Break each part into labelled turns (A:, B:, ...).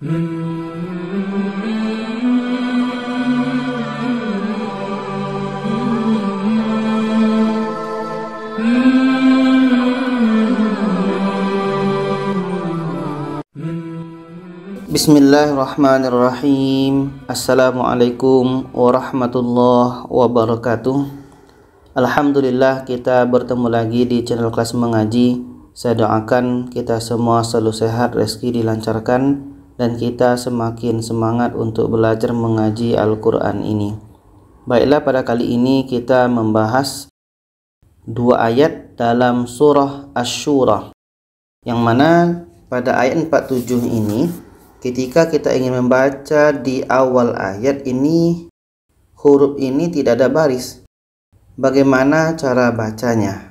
A: Bismillahirrahmanirrahim. Assalamualaikum warahmatullahi wabarakatuh. Alhamdulillah, kita bertemu lagi di channel kelas mengaji. Saya doakan kita semua selalu sehat, rezeki dilancarkan, dan kita semakin semangat untuk belajar mengaji Al-Quran ini. Baiklah, pada kali ini kita membahas dua ayat dalam surah Asy-Syura, yang mana pada ayat 47 ini, ketika kita ingin membaca di awal ayat ini, huruf ini tidak ada baris. Bagaimana cara bacanya?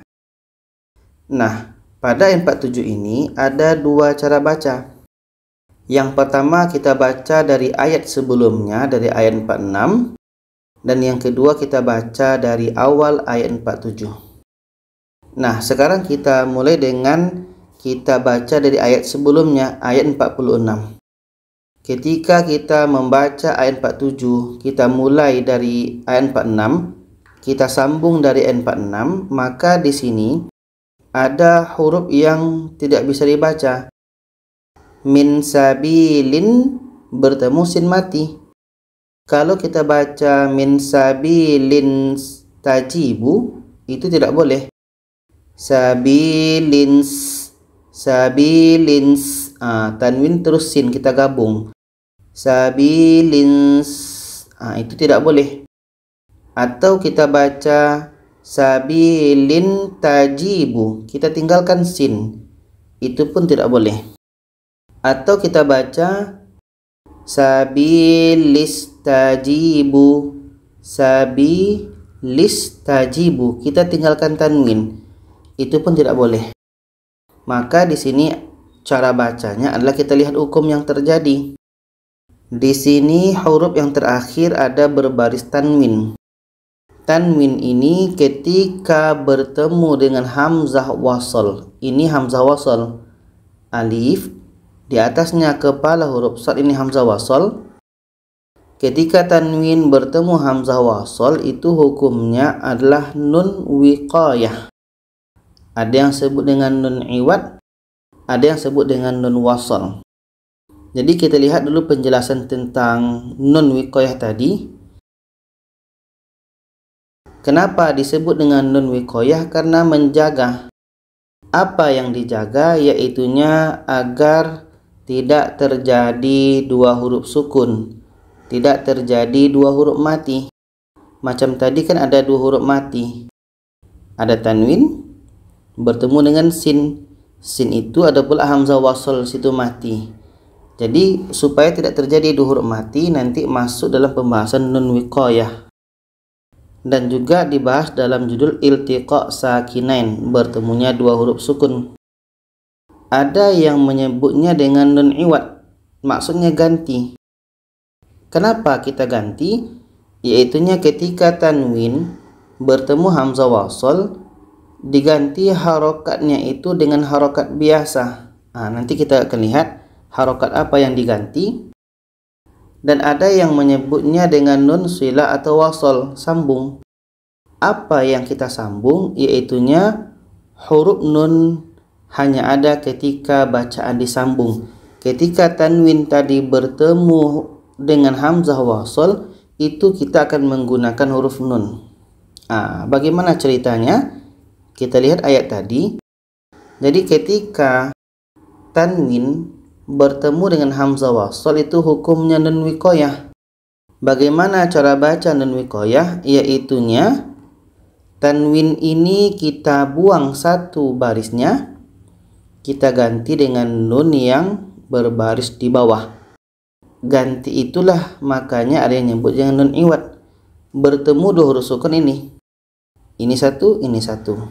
A: Nah, pada ayat 47 ini ada dua cara baca. Yang pertama, kita baca dari ayat sebelumnya, dari ayat 46. Dan yang kedua, kita baca dari awal ayat 47. Nah, sekarang kita mulai dengan kita baca dari ayat sebelumnya, ayat 46. Ketika kita membaca ayat 47, kita mulai dari ayat 46, kita sambung dari ayat 46, maka di sini ada huruf yang tidak bisa dibaca. Min sabilin bertemu sin mati. Kalau kita baca min sabilin tajibu, itu tidak boleh. Sabilins, tanwin terus sin kita gabung. Sabilins, itu tidak boleh. Atau kita baca sabilin tajibu, kita tinggalkan sin, itu pun tidak boleh. Atau kita baca sabilis tajibu, sabilis tajibu, kita tinggalkan tanwin, itu pun tidak boleh. Maka di sini cara bacanya adalah kita lihat hukum yang terjadi. Di sini huruf yang terakhir ada berbaris tanwin. Tanwin ini ketika bertemu dengan hamzah wasal, ini hamzah wasal, alif, di atasnya kepala huruf shad, ini hamzah wasal. Ketika tanwin bertemu hamzah wasal, itu hukumnya adalah nun wiqayah. Ada yang sebut dengan nun iwad, ada yang sebut dengan nun wasal. Jadi kita lihat dulu penjelasan tentang nun wiqayah tadi. Kenapa disebut dengan nun wiqayah? Karena menjaga. Apa yang dijaga? Yaitunya agar tidak terjadi dua huruf sukun, tidak terjadi dua huruf mati. Macam tadi kan ada dua huruf mati, ada tanwin bertemu dengan sin. Sin itu ada pula hamzah wasal, situ mati. Jadi supaya tidak terjadi dua huruf mati, nanti masuk dalam pembahasan nun wiqayah. Dan juga dibahas dalam judul iltiqa sakinain, bertemunya dua huruf sukun. Ada yang menyebutnya dengan nun iwad, maksudnya ganti. Kenapa kita ganti? Yaitunya ketika tanwin bertemu hamzah wasal, diganti harokatnya itu dengan harokat biasa. Nanti kita akan lihat harokat apa yang diganti. Dan ada yang menyebutnya dengan nun silah atau wasal, sambung. Apa yang kita sambung? Yaitunya huruf nun hanya ada ketika bacaan disambung. Ketika tanwin tadi bertemu dengan hamzah wasal, itu kita akan menggunakan huruf nun. Bagaimana ceritanya? Kita lihat ayat tadi. Jadi ketika tanwin bertemu dengan hamzah wasal, itu hukumnya nun wiqayah. Bagaimana cara baca nun wiqayah? Yaitunya tanwin ini kita buang satu barisnya, kita ganti dengan nun yang berbaris di bawah. Ganti itulah makanya ada yang nyebut dengan nun iwad. Bertemu dua huruf sukun ini satu, ini satu.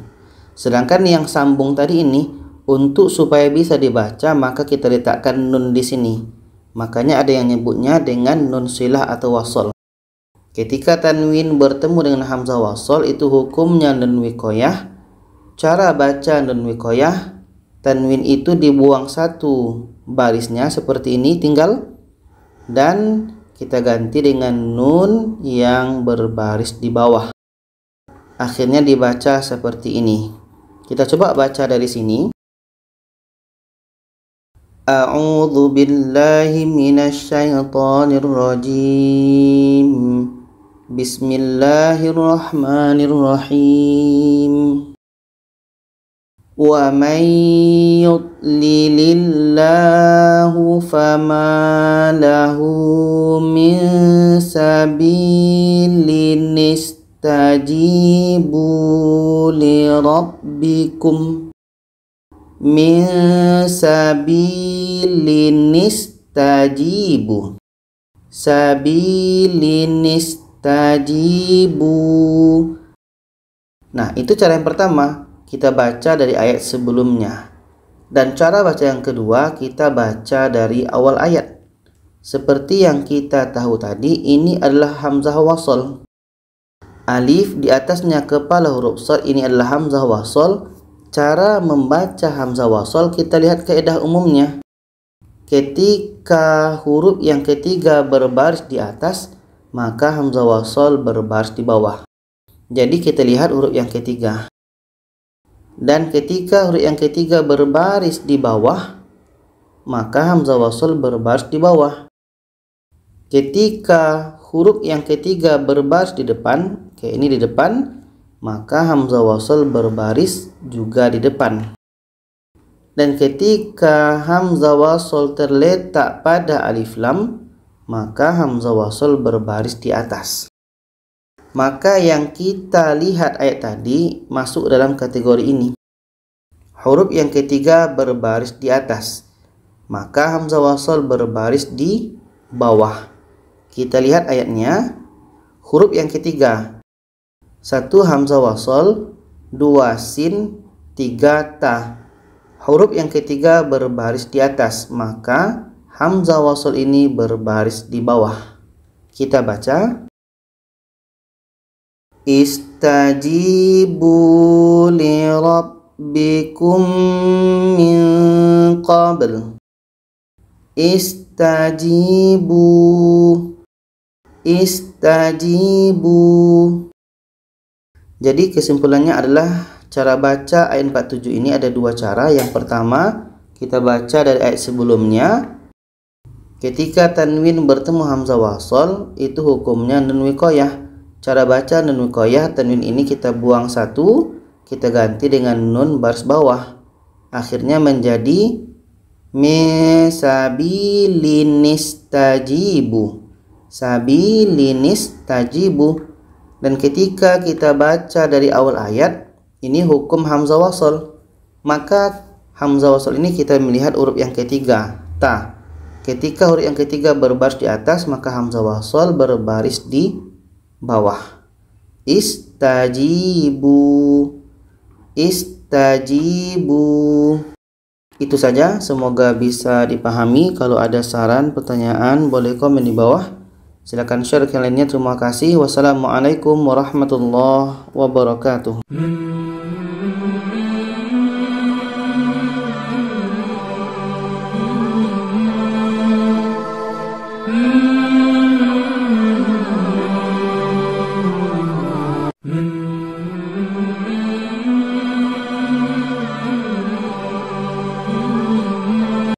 A: Sedangkan yang sambung tadi ini, untuk supaya bisa dibaca, maka kita letakkan nun di sini. Makanya ada yang nyebutnya dengan nun silah atau wasal. Ketika tanwin bertemu dengan hamzah wasal, itu hukumnya nun wiqayah. Cara baca nun wiqayah, tanwin itu dibuang satu barisnya seperti ini, tinggal dan kita ganti dengan nun yang berbaris di bawah. Akhirnya dibaca seperti ini. Kita coba baca dari sini. A'udzu billahi minasy syaithanir rajim. Bismillahirrahmanirrahim. Wa may yudlilillahu fama lahu min sabilin istajibu li rabbikum min sabilin istajibu sabilin istajibu. Nah, itu cara yang pertama, kita baca dari ayat sebelumnya. Dan cara baca yang kedua, kita baca dari awal ayat. Seperti yang kita tahu tadi, ini adalah hamzah wasl. Alif di atasnya kepala huruf shad, ini adalah hamzah wasl. Cara membaca hamzah wasl, kita lihat kaidah umumnya. Ketika huruf yang ketiga berbaris di atas, maka hamzah wasl berbaris di bawah. Jadi kita lihat huruf yang ketiga. Dan ketika huruf yang ketiga berbaris di bawah, maka hamzah wasl berbaris di bawah. Ketika huruf yang ketiga berbaris di depan, kayak ini di depan, maka hamzah wasl berbaris juga di depan. Dan ketika hamzah wasl terletak pada alif lam, maka hamzah wasl berbaris di atas. Maka yang kita lihat ayat tadi masuk dalam kategori ini. Huruf yang ketiga berbaris di atas, maka hamzah wasl berbaris di bawah. Kita lihat ayatnya. Huruf yang ketiga, 1 hamzah wasl, 2 sin, 3 ta. Huruf yang ketiga berbaris di atas, maka hamzah wasl ini berbaris di bawah. Kita baca. Istajibu li rabbikum min qabl. Istajibu. Jadi kesimpulannya adalah cara baca ayat 47 ini ada dua cara. Yang pertama, kita baca dari ayat sebelumnya. Ketika tanwin bertemu hamzah wasl, itu hukumnya nun wiqayah. Cara baca nun wiqayah, tanwin ini kita buang satu, kita ganti dengan nun baris bawah. Akhirnya menjadi sabilinistajibu. Sabilinistajibu. Dan ketika kita baca dari awal ayat, ini hukum hamzah wasl. Maka hamzah wasl ini kita melihat huruf yang ketiga, ta. Ketika huruf yang ketiga berbaris di atas, maka hamzah wasl berbaris di bawah. Istajibu. Istajibu. Itu saja, semoga bisa dipahami. Kalau ada saran, pertanyaan, boleh komen di bawah. Silakan share ke lainnya. Terima kasih. Wassalamualaikum warahmatullahi wabarakatuh.